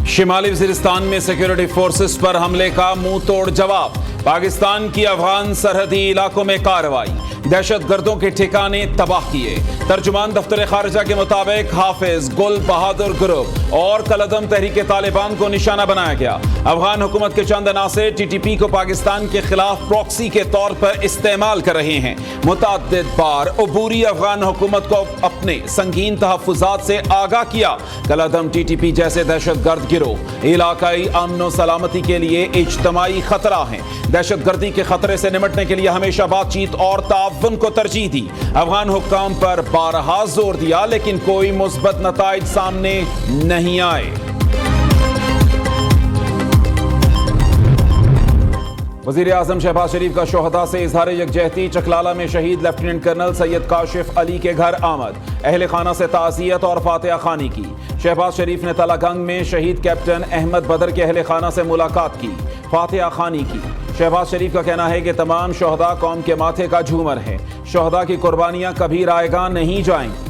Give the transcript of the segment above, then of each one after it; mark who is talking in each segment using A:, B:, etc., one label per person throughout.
A: शिमाली वजीरिस्तान में security forces पर हमले का मुंह तोड़ जवाब। पाकिस्तान की अफगान सरहदी इलाकों में कार्रवाई, दहशतगर्दों के ठिकाने तबाह किए। तर्जुमान दफ्तर खारजा के मुताबिक हाफिज गुल बहादुर ग्रुप और कलदम तहरीक तालिबान को निशाना बनाया गया। अफगान हुकूमत के चंद अनासर टीटीपी को पाकिस्तान के खिलाफ प्रॉक्सी के तौर पर इस्तेमाल कर रहे हैं। मुतअद्दिद बार अबूरी अफगान हुकूमत को अपने संगीन तहफ़्फ़ुज़ात से आगाह किया। कलदम टीटीपी जैसे दहशतगर्द गिरोह इलाकाई अमन और सलामती के लिए इज्तमाई खतरा है। दहशतगर्दी के खतरे से निपटने के लिए हमेशा बातचीत और ताउन को तरजीह दी। अफगान हुक्काम पर बारहा जोर दिया, लेकिन कोई मुस्बत नताइज सामने नहीं आए। वज़ीर आज़म शहबाज शरीफ का शोहदा से इजहार यकजहती। चकलाला में शहीद लेफ्टिनेंट कर्नल सैयद काशिफ अली के घर आमद, अहले खाना से ताज़ियत और फातिहा खानी की। शहबाज शरीफ ने तलागंग में शहीद कैप्टन अहमद बदर के अहले खाना से मुलाकात की, फातिहा खानी की। शहबाज शरीफ का कहना है कि तमाम शोहदा कौम के माथे का झूमर है। शोहदा की कुर्बानियां कभी रायगा नहीं जाएंगी।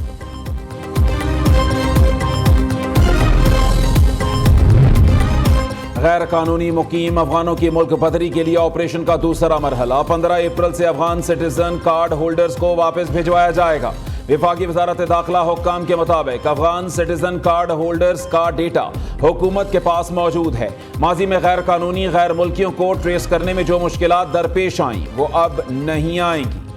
A: गैर कानूनी मुकीम अफगानों की मुल्क बदरी के लिए ऑपरेशन का दूसरा मरहला 15 अप्रैल से अफगान सिटीजन कार्ड होल्डर्स को वापस भिजवाया जाएगा। विफाकी वजारत दाखिला हुक्काम के मुताबिक अफगान सिटीजन कार्ड होल्डर्स का डेटा हुकूमत के पास मौजूद है। माजी में गैर कानूनी गैर मुल्कियों को ट्रेस करने में जो मुश्किलात दरपेश आईं वो अब नहीं आएंगी।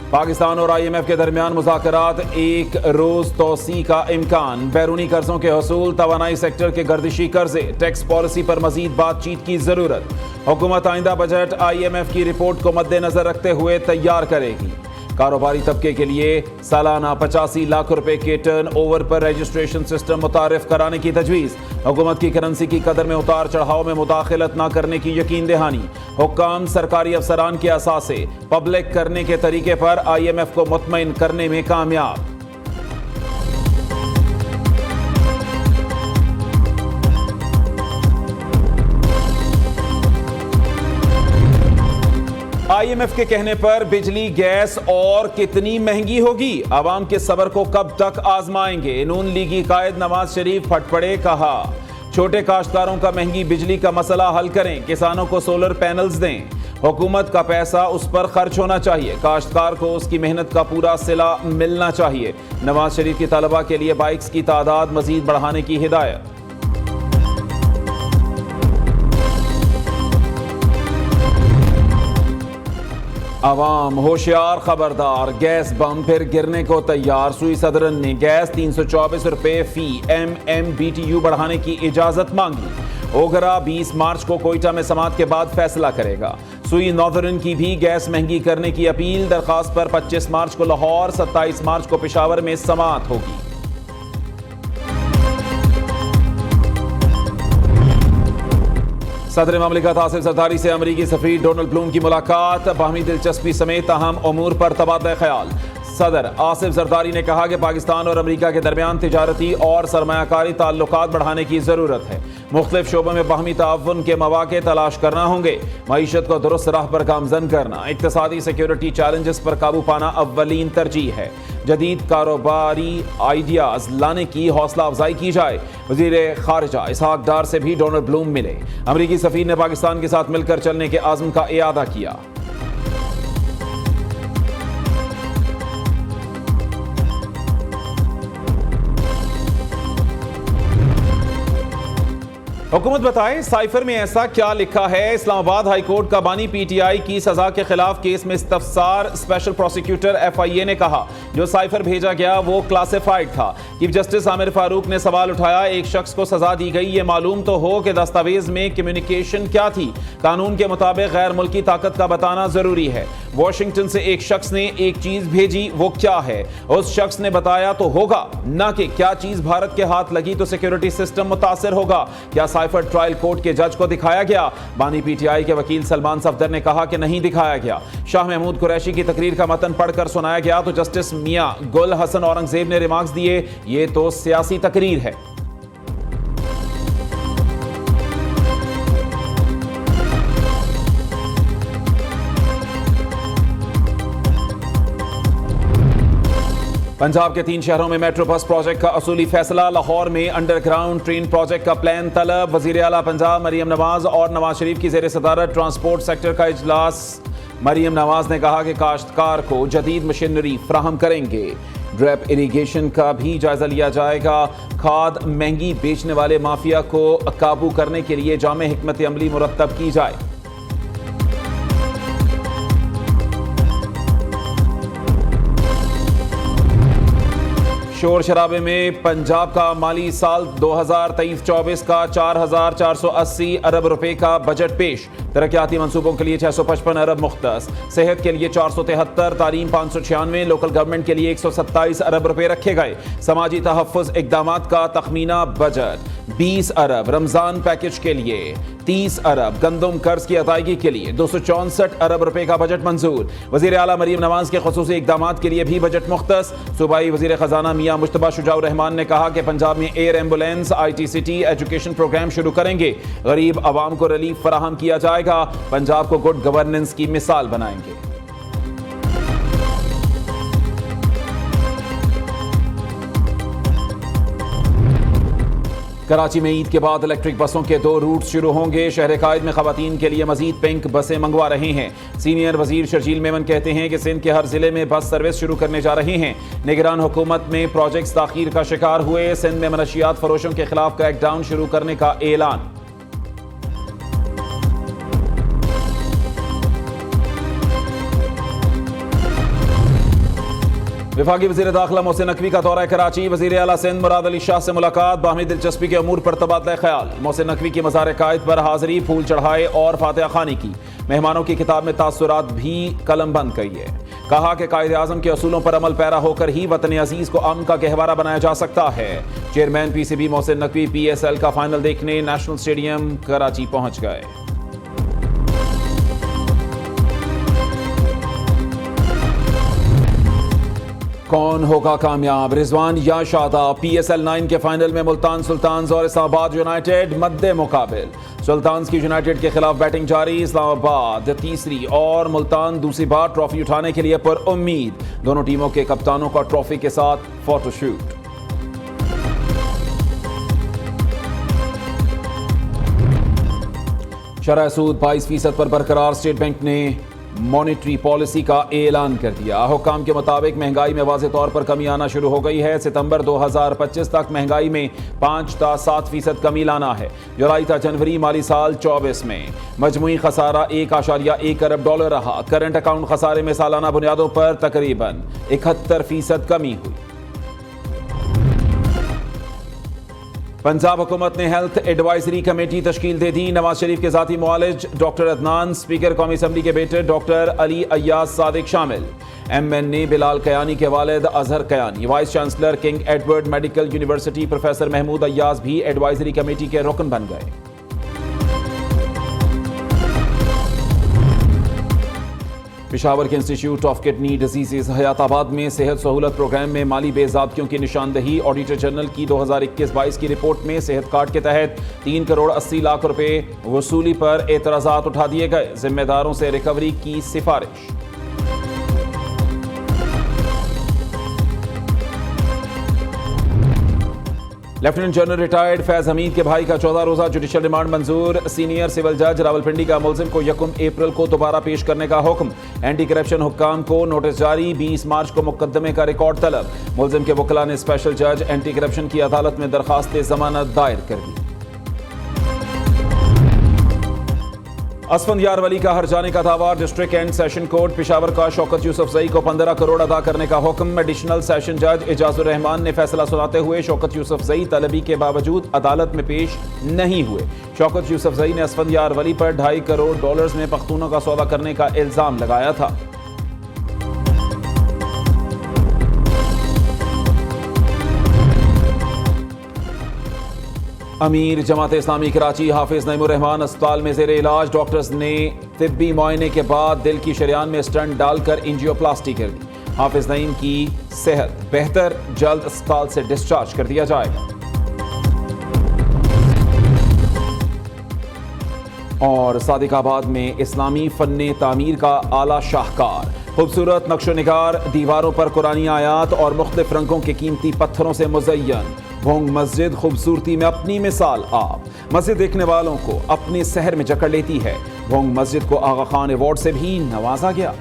A: पाकिस्तान और IMF के दरमियान मुज़ाकरात, एक रोज तोसी का इम्कान। बैरूनी कर्जों के हसूल, तवानाई सेक्टर के गर्दिशी कर्जे, टैक्स पॉलिसी पर मजीद बातचीत की जरूरत। हुकूमत आइंदा बजट IMF की रिपोर्ट को मद्देनजर रखते हुए तैयार करेगी। कारोबारी तबके के लिए सालाना 85 लाख रुपए के टर्न ओवर पर रजिस्ट्रेशन सिस्टम मुतारिफ कराने की तजवीज़। हुकूमत की करेंसी की कदर में उतार चढ़ाव में मुदाखलत न करने की यकीन दहानी। हुक्काम सरकारी अफसरान के असासे पब्लिक करने के तरीके पर IMF को मुतमईन करने में कामयाब। IMF के कहने पर बिजली गैस और कितनी महंगी होगी, आवाम के सब्र को कब तक आजमाएंगे। नून लीगी कायद नवाज शरीफ फट पड़े, कहा छोटे काश्तकारों का महंगी बिजली का मसला हल करें, किसानों को सोलर पैनल्स दें। हुकूमत का पैसा उस पर खर्च होना चाहिए, काश्तकार को उसकी मेहनत का पूरा सिला मिलना चाहिए। नवाज शरीफ की तलबा के लिए बाइक्स की तादाद मजीद बढ़ाने की हिदायत। आवाम होशियार खबरदार, गैस बम फिर गिरने को तैयार। सुई सदरन ने गैस 324 रुपए फी MMBTU बढ़ाने की इजाजत मांगी। ओगरा 20 मार्च को कोयटा में समात के बाद फैसला करेगा। सुई नॉर्दर्न की भी गैस महंगी करने की अपील। दरखास्त पर 25 मार्च को लाहौर, 27 मार्च को पेशावर में समात होगी। सदर ममलिकत आसिफ जरदारी से अमरीकी सफीर डोनाल्ड ब्लूम की मुलाकात, बाहमी दिलचस्पी समेत अहम उमूर पर तबादला ख्याल। सदर आसिफ जरदारी ने कहा कि पाकिस्तान और अमरीका के दरमियान तिजारती और सरमायाकारी ताल्लुकात बढ़ाने की जरूरत है। मुख्तलिफ शोबों में बाहमी ताउन के मौके तलाश करना होंगे। मईशत को दुरुस्त राह पर गामजन करना, इक्तसादी सिक्योरिटी चैलेंजेस पर काबू पाना अव्वलीन तरजीह है। जदीद कारोबारी आइडियाज लाने की हौसला अफजाई की जाए। वजीर खारजा इसहाक डार से भी डोनाल्ड ब्लूम मिले। अमरीकी सफीर ने पाकिस्तान के साथ मिलकर चलने के आज़म का इयादा किया। हुकूमत बताए साइफर में ऐसा क्या लिखा है। इस्लामाबाद हाईकोर्ट का बानी PTI की सजा के खिलाफ केस में इस्तफसार। स्पेशल प्रोसिक्यूटर FIA ने कहा जो साइफर भेजा गया वो क्लासिफाइड था। चीफ जस्टिस आमिर फारूक ने सवाल उठाया, एक शख्स को सजा दी गई, ये मालूम तो हो कि दस्तावेज में कम्युनिकेशन क्या थी। कानून के मुताबिक गैर मुल्की ताकत का बताना जरूरी है। वॉशिंगटन से एक शख्स ने एक चीज भेजी, वो क्या है उस शख्स ने बताया तो होगा, ना कि क्या चीज भारत के हाथ लगी तो सिक्योरिटी सिस्टम मुतासिर होगा। क्या साइफर ट्रायल कोर्ट के जज को दिखाया गया? बानी PTI के वकील सलमान सफदर ने कहा कि नहीं दिखाया गया। शाह महमूद कुरैशी की तकरीर का मतन पढ़कर सुनाया गया तो जस्टिस मियां गुल हसन औरंगजेब ने रिमार्क्स दिए, ये तो सियासी तकरीर है। पंजाब के 3 शहरों में मेट्रो बस प्रोजेक्ट का असूली फैसला। लाहौर में अंडरग्राउंड ट्रेन प्रोजेक्ट का प्लान तलब। वजीर आला पंजाब मरियम नवाज और नवाज शरीफ की ज़ेर सदारत ट्रांसपोर्ट सेक्टर का इजलास। मरियम नवाज ने कहा कि काश्तकार को जदीद मशीनरी फ्राहम करेंगे। ड्रिप इरीगेशन का भी जायजा लिया जाएगा। खाद महंगी बेचने वाले माफिया को काबू करने के लिए जामे हिकमत अमली मुरत्तब की जाए। शोर शराबे में पंजाब का माली साल 2023-24 का 4,480 अरब रुपए का बजट पेश। तरक्याती मंसूबों के लिए 655 अरब मुख्तस, सेहत के लिए 473, तालीम 596, लोकल गवर्नमेंट के लिए 127 अरब रुपए रखे गए। समाजी तहफ़्फ़ुज़ इक़दामात का तखमीना बजट 20 अरब, रमजान पैकेज के लिए 30 अरब, गंदम कर्ज की अदायगी के लिए 264 अरब रुपए का बजट मंजूर। वज़ीर आला मरियम नवाज के खुसूसी इक़दामात के लिए भी बजट मुख्तस। सूबाई वज़ीर ख़जाना मियां मुश्तबा शुजाउर रहमान ने कहा कि पंजाब में air ambulance, ITCT education program शुरू करेंगे। गरीब आवाम को रिलीफ फराहम किया जाएगा। पंजाब को गुड गवर्नेंस की मिसाल बनाएंगे। कराची में ईद के बाद इलेक्ट्रिक बसों के 2 रूट शुरू होंगे। शहर कायद में खवातीन के लिए मजीद पिंक बसें मंगवा रहे हैं। सीनियर वजीर शर्जील मेमन कहते हैं कि सिंध के हर जिले में बस सर्विस शुरू करने जा रहे हैं। निगरान हुकूमत में प्रोजेक्ट्स ताखीर का शिकार हुए। सिंध में मनशियात फरोशों के खिलाफ क्रैकडाउन शुरू करने का ऐलान। वफाकी वज़ीर दाखिला मोहसिन नकवी का दौरा कराची। वज़ीर आला सिंध मुराद अली शाह से मुलाकात। बाहमी दिलचस्पी के अमूर पर तबादला ख्याल। मोहसिन नकवी की मज़ार कायद पर हाज़री, फूल चढ़ाए और फातिहा खानी की। मेहमानों की किताब में तासुरात भी कलम बंद की है। कहा कि कायदे आज़म के असूलों पर अमल पैरा होकर ही वतन अजीज़ को अमन का गहवारा बनाया जा सकता है। Chairman PCB Mohsin Naqvi PSL का फाइनल देखने नेशनल स्टेडियम कराची पहुँच गए। कौन होगा कामयाब, रिजवान या शादाब? PSL 9 के फाइनल में मुल्तान सुल्तान्स और इस्लामाबाद यूनाइटेड मद्दे मुकाबिल। सुल्तान्स की यूनाइटेड के खिलाफ बैटिंग जारी। इस्लामाबाद तीसरी और मुल्तान दूसरी बार ट्रॉफी उठाने के लिए पर उम्मीद। दोनों टीमों के कप्तानों का ट्रॉफी के साथ फोटोशूट। शरह सूद 22% पर बरकरार। स्टेट बैंक ने मॉनेटरी पॉलिसी का ऐलान कर दिया। हुक्काम के मुताबिक महंगाई में वाज़ेह तौर पर कमी आना शुरू हो गई है। सितंबर 2025 तक महंगाई में 5.7% कमी लाना है। जुलाई था जनवरी माली साल 24 में मजमूई खसारा 1.1 अरब डॉलर रहा। करंट अकाउंट खसारे में सालाना बुनियादों पर तकरीबन 71% कमी हुई। पंजाब हुकूमत ने हेल्थ एडवाइजरी कमेटी तश्कील दे दी। नवाज शरीफ के ज़ाती मुआलिज डॉक्टर अदनान, स्पीकर कौमी असम्बली के बेटे डॉक्टर अली अय्याज सादिक शामिल। MN बिलाल कयानी के वालिद Azhar Kayani, vice chancellor King Edward medical university professor Mahmood Ayyaz भी एडवाइजरी कमेटी के रुकन बन गए। पेशावर के institute of kidney disease Hayatabad में सेहत सहूलत प्रोग्राम में माली बेज़ाब्तियों की निशानदही। ऑडिटर जनरल की 2021-22 की रिपोर्ट में सेहत कार्ड के तहत 3 करोड़ 80 लाख रुपए वसूली पर एतराज़ात उठा दिए गए। जिम्मेदारों से रिकवरी की सिफारिश। Lieutenant general retired Faiz Hamid के भाई का 14 रोजा जुडिशल रिमांड मंजूर। सीनियर सिविल जज रावलपिंडी का मुलजिम को 1 अप्रैल को दोबारा पेश करने का हुक्म। एंटी करप्शन हुक्काम को नोटिस जारी। 20 मार्च को मुकदमे का रिकॉर्ड तलब। मुलजिम के वकला ने स्पेशल जज एंटी करप्शन की अदालत में दरखास्त जमानत दायर कर दी। असफंद यार वली का हर जाने का दावा। District and session court Peshawar का शौकत यूसुफजई को 15 करोड़ अदा करने का हुक्म। एडिशनल सेशन जज एजाजुर रहमान ने फैसला सुनाते हुए शौकत यूसुफजई तलबी के बावजूद अदालत में पेश नहीं हुए। शौकत यूसुफजई ने असफंद यार वली पर $2.5 करोड़ में पख्तूनों का सौदा करने का इल्जाम लगाया था। अमीर जमात इस्लामी कराची हाफिज नईमुर रहमान अस्पताल में ज़ेरे इलाज। डॉक्टर्स ने तिब्बी मुआयने के बाद दिल की शरियान में स्टंट डालकर एंजियोप्लास्टी कर दी। हाफिज नईम की सेहत बेहतर, जल्द अस्पताल से डिस्चार्ज कर दिया जाएगा। और सादिकाबाद में इस्लामी फन्ने तामीर का आला शाहकार। खूबसूरत नक्शो निगार दीवारों पर कुरानी आयात और मुख्तलिफ रंगों के कीमती पत्थरों से मुज़य्यन। भोंग मस्जिद खूबसूरती में अपनी मिसाल आप। मस्जिद देखने वालों को अपने शहर में जकड़ लेती है। भोंग मस्जिद को आगा खान अवार्ड से भी नवाजा गया।